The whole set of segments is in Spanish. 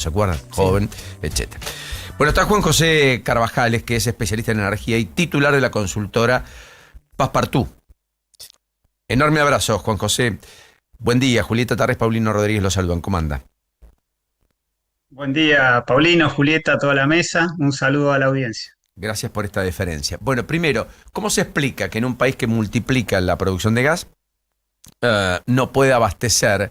¿se acuerdan? Joven, etcétera. Bueno, está Juan José Carvajales, que es especialista en energía y titular de la consultora Passepartout. Enorme abrazo, Juan José. Buen día, Julieta Tarrés, Paulino Rodríguez los saludan. ¿Cómo anda? Buen día, Paulino, Julieta, toda la mesa. Un saludo a la audiencia. Gracias por esta deferencia. Bueno, primero, ¿cómo se explica que en un país que multiplica la producción de gas no puede abastecer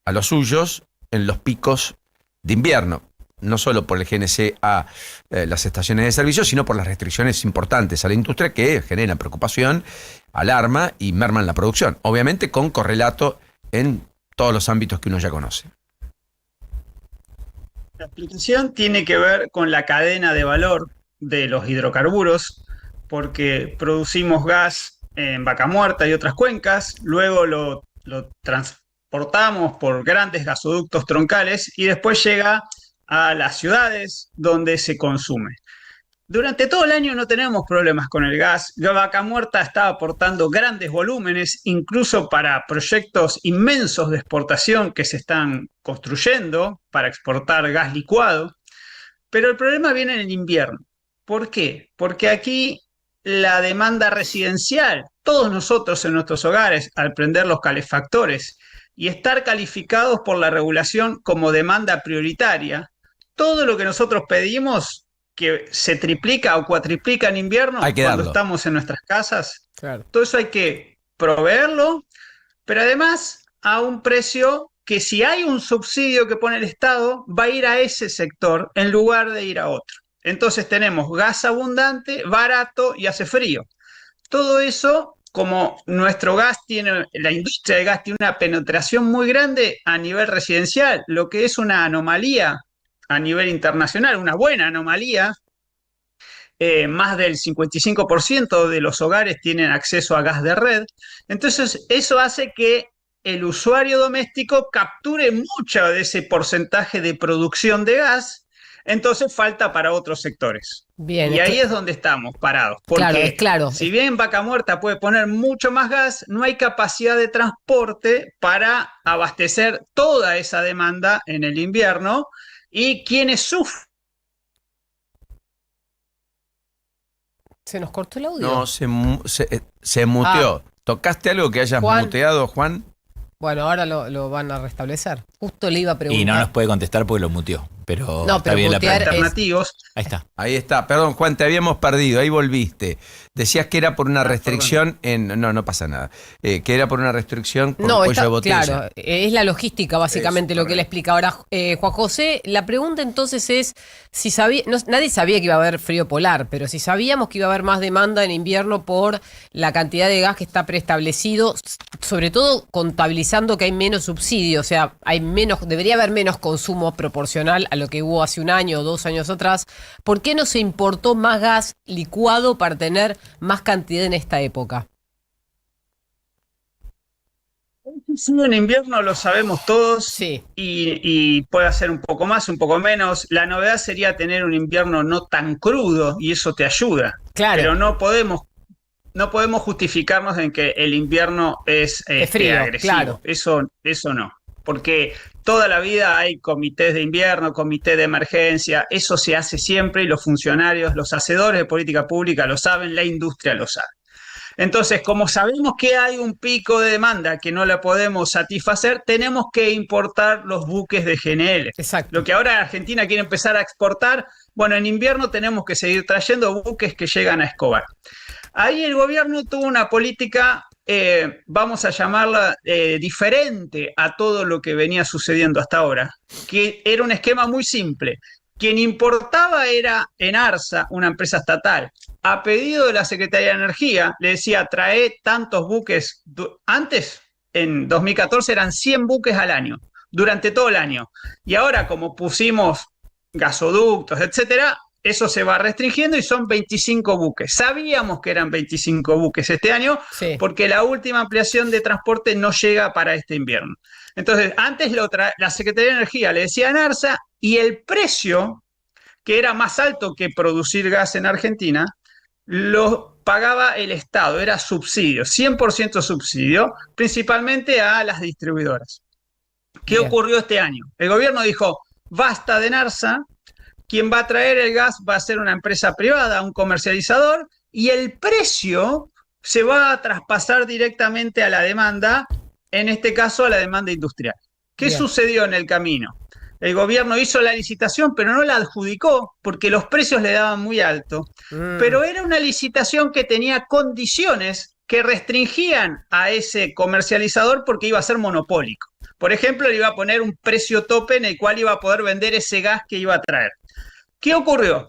a los suyos en los picos de invierno? No solo por el GNC a las estaciones de servicio, sino por las restricciones importantes a la industria que generan preocupación, alarma y merman la producción. Obviamente con correlato en todos los ámbitos que uno ya conoce. La explicación tiene que ver con la cadena de valor de los hidrocarburos, porque producimos gas en Vaca Muerta y otras cuencas, luego lo transportamos por grandes gasoductos troncales y después llega a las ciudades donde se consume. Durante todo el año no tenemos problemas con el gas. La Vaca Muerta está aportando grandes volúmenes, incluso para proyectos inmensos de exportación que se están construyendo para exportar gas licuado. Pero el problema viene en el invierno. ¿Por qué? Porque aquí la demanda residencial, todos nosotros en nuestros hogares, al prender los calefactores y estar calificados por la regulación como demanda prioritaria, todo lo que nosotros pedimos que se triplica o cuatriplica en invierno Hay que cuando darlo. estamos en nuestras casas, Claro. todo eso hay que proveerlo, pero además a un precio que si hay un subsidio que pone el Estado, va a ir a ese sector en lugar de ir a otro. Entonces tenemos gas abundante, barato y hace frío. Todo eso, como nuestro gas tiene, la industria del gas tiene una penetración muy grande a nivel residencial, lo que es una anomalía a nivel internacional, una buena anomalía. Más del 55% de los hogares tienen acceso a gas de red. Entonces, eso hace que el usuario doméstico capture mucho de ese porcentaje de producción de gas, entonces falta para otros sectores. Bien, Y ahí es donde estamos parados, claro, es porque claro. si bien Vaca Muerta puede poner mucho más gas, no hay capacidad de transporte para abastecer toda esa demanda en el invierno y quienes sufren. ¿Se nos cortó el audio? No, se muteó. ¿Tocaste algo que hayas Juan. muteado, Juan? Bueno, ahora lo van a restablecer. Justo le iba a preguntar. Y no nos puede contestar porque lo muteó. Pero No, está pero bien la mutear pregunta. Alternativos. Ahí está. Ahí está. Perdón, Juan, te habíamos perdido. Ahí volviste. Decías que era por una restricción en... No pasa nada. Que era por una restricción por No, cuello está de botella. claro, es la logística básicamente Eso, lo que él explica. Ahora, Juan José, la pregunta entonces es, si nadie sabía que iba a haber frío polar, pero si sabíamos que iba a haber más demanda en invierno por la cantidad de gas que está preestablecido, sobre todo contabilizando que hay menos subsidio, o sea, debería haber menos consumo proporcional a lo que hubo hace un año o 2 años atrás, ¿por qué no se importó más gas licuado para tener más cantidad en esta época? Sí, en invierno lo sabemos todos Sí, y puede hacer un poco más, un poco menos. La novedad sería tener un invierno no tan crudo y eso te ayuda. claro, Pero no podemos justificarnos en que el invierno es es frío, agresivo. claro. Eso no. Porque toda la vida hay comités de invierno, comité de emergencia, eso se hace siempre y los funcionarios, los hacedores de política pública lo saben, la industria lo sabe. Entonces, como sabemos que hay un pico de demanda que no la podemos satisfacer, tenemos que importar los buques de GNL. Exacto. Lo que ahora Argentina quiere empezar a exportar, bueno, en invierno tenemos que seguir trayendo buques que llegan a Escobar. Ahí el gobierno tuvo una política, vamos a llamarla diferente a todo lo que venía sucediendo hasta ahora, que era un esquema muy simple. Quien importaba era Enarsa, una empresa estatal. A pedido de la Secretaría de Energía, le decía, trae tantos buques. Antes, en 2014, eran 100 buques al año, durante todo el año. Y ahora, como pusimos gasoductos, etcétera, eso se va restringiendo y son 25 buques. Sabíamos que eran 25 buques este año Sí. porque la última ampliación de transporte no llega para este invierno. Entonces, antes la Secretaría de Energía le decía a NARSA y el precio, que era más alto que producir gas en Argentina, lo pagaba el Estado, era subsidio, 100% subsidio, principalmente a las distribuidoras. ¿Qué Bien. ocurrió este año? El gobierno dijo, basta de Narsa, quien va a traer el gas va a ser una empresa privada, un comercializador, y el precio se va a traspasar directamente a la demanda, en este caso a la demanda industrial. ¿Qué Bien. sucedió en el camino? El gobierno hizo la licitación, pero no la adjudicó porque los precios le daban muy alto. Pero era una licitación que tenía condiciones que restringían a ese comercializador porque iba a ser monopólico. Por ejemplo, le iba a poner un precio tope en el cual iba a poder vender ese gas que iba a traer. ¿Qué ocurrió?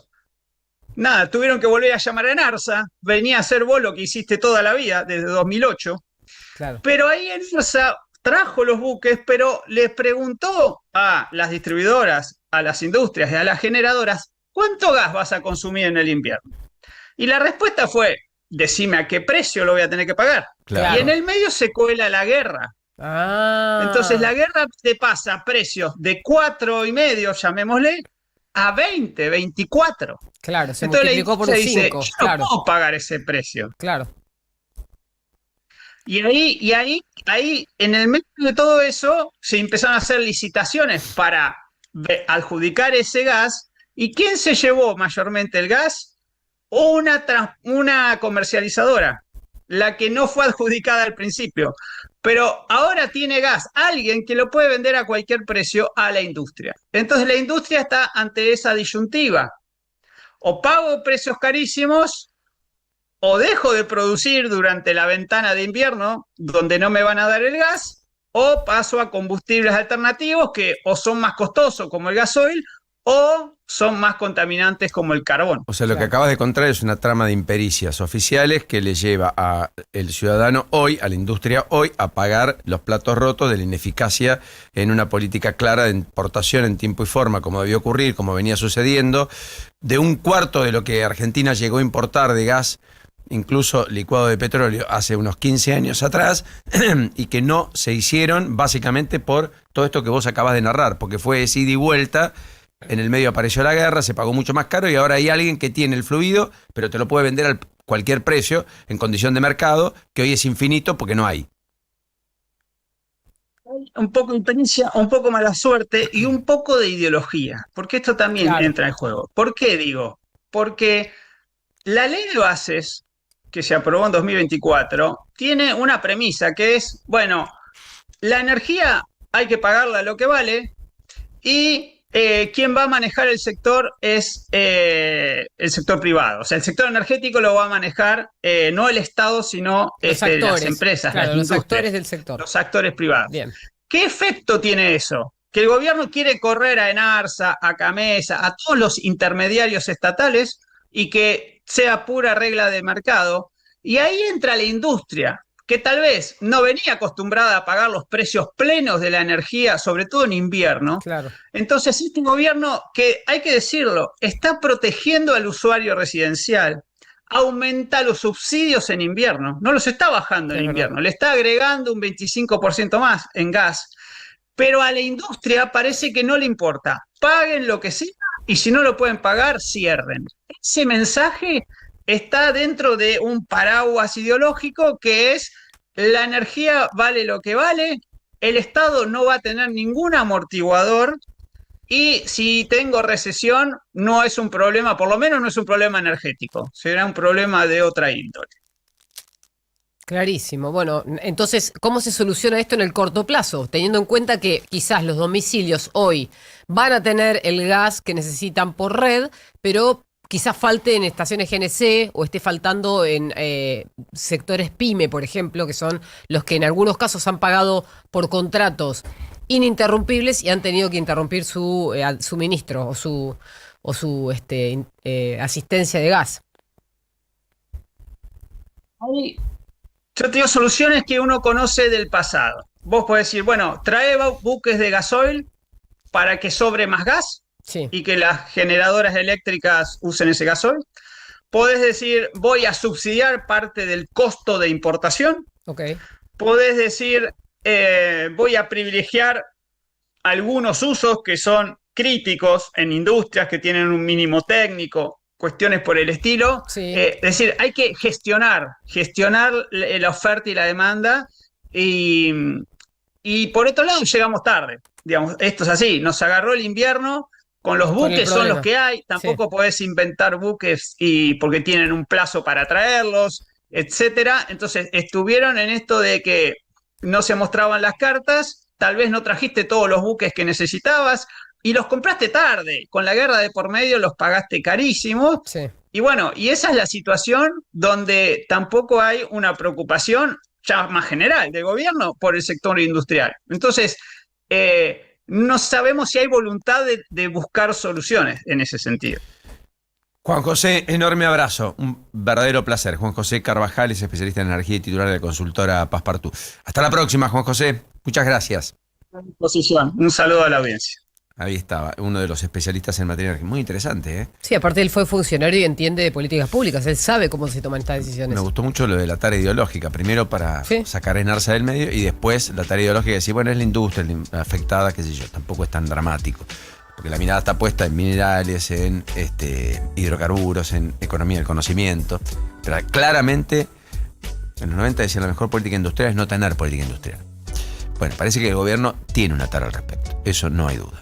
Nada, tuvieron que volver a llamar a Enarsa, venía a hacer vos lo que hiciste toda la vida, desde 2008, Claro. pero ahí Enarsa trajo los buques, pero les preguntó a las distribuidoras, a las industrias y a las generadoras, ¿cuánto gas vas a consumir en el invierno? Y la respuesta fue, decime a qué precio lo voy a tener que pagar. Claro. Y en el medio se cuela la guerra. Ah. Entonces la guerra te pasa a precios de 4,5, llamémosle, a 20, 24. Claro, se Entonces la multiplicó por un industria dice, 5. yo Claro, no puedo pagar ese precio. claro. Y ahí, en el medio de todo eso, se empezaron a hacer licitaciones para adjudicar ese gas. ¿Y quién se llevó mayormente el gas? Una comercializadora, la que no fue adjudicada al principio. Pero ahora tiene gas alguien que lo puede vender a cualquier precio a la industria. Entonces la industria está ante esa disyuntiva. O pago precios carísimos o dejo de producir durante la ventana de invierno, donde no me van a dar el gas, o paso a combustibles alternativos que o son más costosos, como el gasoil, o son más contaminantes, como el carbón. O sea, lo que acabas de contar es una trama de impericias oficiales que le lleva al ciudadano hoy, a la industria hoy, a pagar los platos rotos de la ineficacia en una política clara de importación en tiempo y forma, como debió ocurrir, como venía sucediendo, de un cuarto de lo que Argentina llegó a importar de gas, incluso licuado de petróleo, hace unos 15 años atrás, y que no se hicieron básicamente por todo esto que vos acabas de narrar, porque fue ida y vuelta. En el medio apareció la guerra, se pagó mucho más caro y ahora hay alguien que tiene el fluido, pero te lo puede vender a cualquier precio en condición de mercado, que hoy es infinito porque no hay. Un poco de experiencia, un poco mala suerte y un poco de ideología, porque esto también Claro. entra en juego. ¿Por qué digo? Porque la ley de bases que se aprobó en 2024 tiene una premisa que es, bueno, la energía hay que pagarla lo que vale y quien va a manejar el sector es el sector privado. O sea, el sector energético lo va a manejar no el Estado, sino Los las actores. empresas, Claro, las los industrias, actores del sector. los actores privados. Bien. ¿Qué efecto tiene eso? Que el gobierno quiere correr a Enarsa, a Camesa, a todos los intermediarios estatales y que sea pura regla de mercado. Y ahí entra la industria, que tal vez no venía acostumbrada a pagar los precios plenos de la energía, sobre todo en invierno. Claro. Entonces, este gobierno, que hay que decirlo, está protegiendo al usuario residencial, aumenta los subsidios en invierno, no los está bajando en Es invierno, verdad. le está agregando un 25% más en gas, pero a la industria parece que no le importa, paguen lo que sea y si no lo pueden pagar, cierren. Ese mensaje está dentro de un paraguas ideológico que es la energía vale lo que vale, el Estado no va a tener ningún amortiguador y si tengo recesión no es un problema, por lo menos no es un problema energético, será un problema de otra índole. Clarísimo. Bueno, entonces, ¿cómo se soluciona esto en el corto plazo? Teniendo en cuenta que quizás los domicilios hoy van a tener el gas que necesitan por red, pero quizás falte en estaciones GNC o esté faltando en sectores PYME, por ejemplo, que son los que en algunos casos han pagado por contratos ininterrumpibles y han tenido que interrumpir su suministro o su asistencia de gas. Yo te digo soluciones que uno conoce del pasado. Vos podés decir, bueno, trae buques de gasoil para que sobre más gas Sí. y que las generadoras eléctricas usen ese gasoil. Podés decir, voy a subsidiar parte del costo de importación. Ok. Podés decir, voy a privilegiar algunos usos que son críticos en industrias que tienen un mínimo técnico, cuestiones por el estilo. Sí. Es decir, hay que gestionar la oferta y la demanda y Y por otro lado, llegamos tarde. Digamos, esto es así, nos agarró el invierno con los Con el buques, son problema. los que hay, tampoco podés inventar buques y porque tienen un plazo para traerlos, etcétera. Entonces, estuvieron en esto de que no se mostraban las cartas, tal vez no trajiste todos los buques que necesitabas y los compraste tarde. Con la guerra de por medio los pagaste carísimos. Sí. Y bueno, y esa es la situación donde tampoco hay una preocupación ya más general del gobierno por el sector industrial. Entonces, no sabemos si hay voluntad de buscar soluciones en ese sentido. Juan José, enorme abrazo. Un verdadero placer. Juan José Carvajal es especialista en energía y titular de la consultora Passepartout. Hasta la próxima, Juan José. Muchas gracias. Posición. Un saludo a la audiencia. Ahí estaba, uno de los especialistas en materia energética. Muy interesante, ¿eh? Sí, aparte él fue funcionario y entiende de políticas públicas. Él sabe cómo se toman estas decisiones. Me gustó mucho lo de la tarea ideológica. Primero para sacar a Enarsa del medio y después la tarea ideológica de decir, bueno, es la industria afectada, qué sé yo. Tampoco es tan dramático. Porque la mirada está puesta en minerales, en hidrocarburos, en economía del conocimiento. Pero claramente, en los 90 decían la mejor política industrial es no tener política industrial. Bueno, parece que el gobierno tiene una tarea al respecto. Eso no hay duda.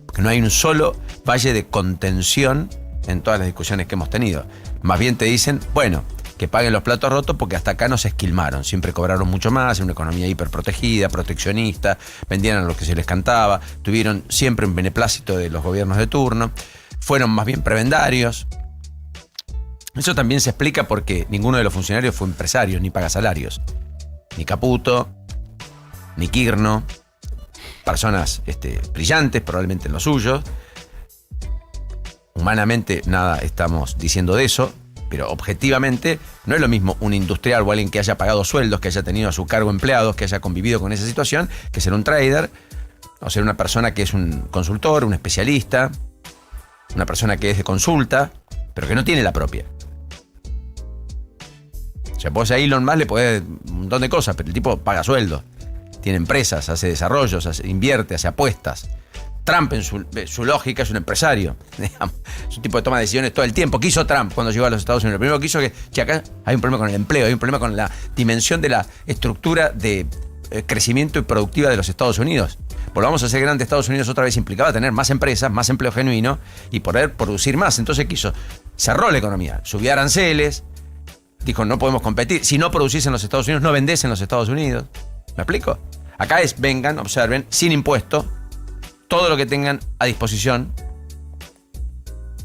Porque no hay un solo valle de contención en todas las discusiones que hemos tenido. Más bien te dicen, bueno, que paguen los platos rotos porque hasta acá nos esquilmaron. Siempre cobraron mucho más, en una economía hiperprotegida, proteccionista, vendían a lo que se les cantaba, tuvieron siempre un beneplácito de los gobiernos de turno, fueron más bien prebendarios. Eso también se explica porque ninguno de los funcionarios fue empresario, ni paga salarios. Ni Caputo, ni Kirchner, personas brillantes, probablemente en lo suyo. Humanamente nada estamos diciendo de eso, pero objetivamente no es lo mismo un industrial o alguien que haya pagado sueldos, que haya tenido a su cargo empleados, que haya convivido con esa situación, que ser un trader, o ser una persona que es un consultor, un especialista, una persona que es de consulta, pero que no tiene la propia. O sea, vos a Elon Musk le podés un montón de cosas, pero el tipo paga sueldos, tiene empresas, hace desarrollos, invierte, hace apuestas. Trump en su lógica es un empresario, digamos. Es un tipo que toma decisiones todo el tiempo. ¿Qué hizo Trump cuando llegó a los Estados Unidos? Lo primero que hizo es que acá hay un problema con el empleo, hay un problema con la dimensión de la estructura de crecimiento y productiva de los Estados Unidos. Volvamos a ser grande, Estados Unidos otra vez implicaba tener más empresas, más empleo genuino y poder producir más. Entonces, ¿qué hizo? Cerró la economía, subió aranceles, dijo no podemos competir. Si no producís en los Estados Unidos, no vendés en los Estados Unidos. ¿Me explico? Acá es vengan, observen, sin impuesto, todo lo que tengan a disposición.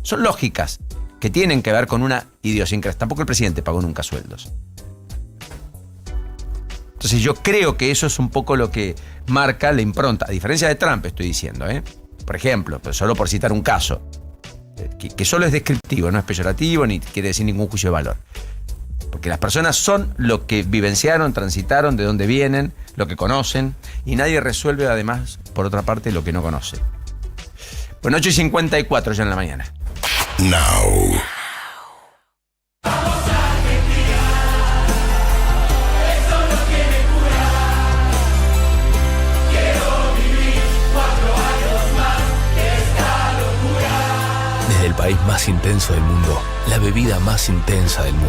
Son lógicas que tienen que ver con una idiosincrasia. Tampoco el presidente pagó nunca sueldos. Entonces yo creo que eso es un poco lo que marca la impronta. A diferencia de Trump, estoy diciendo, por ejemplo, pues solo por citar un caso, que solo es descriptivo, no es peyorativo, ni quiere decir ningún juicio de valor. Porque las personas son lo que vivenciaron, transitaron, de dónde vienen, lo que conocen, y nadie resuelve además, por otra parte, lo que no conoce. Bueno, 8:54 ya en la mañana. Now. Desde el país más intenso del mundo, la bebida más intensa del mundo.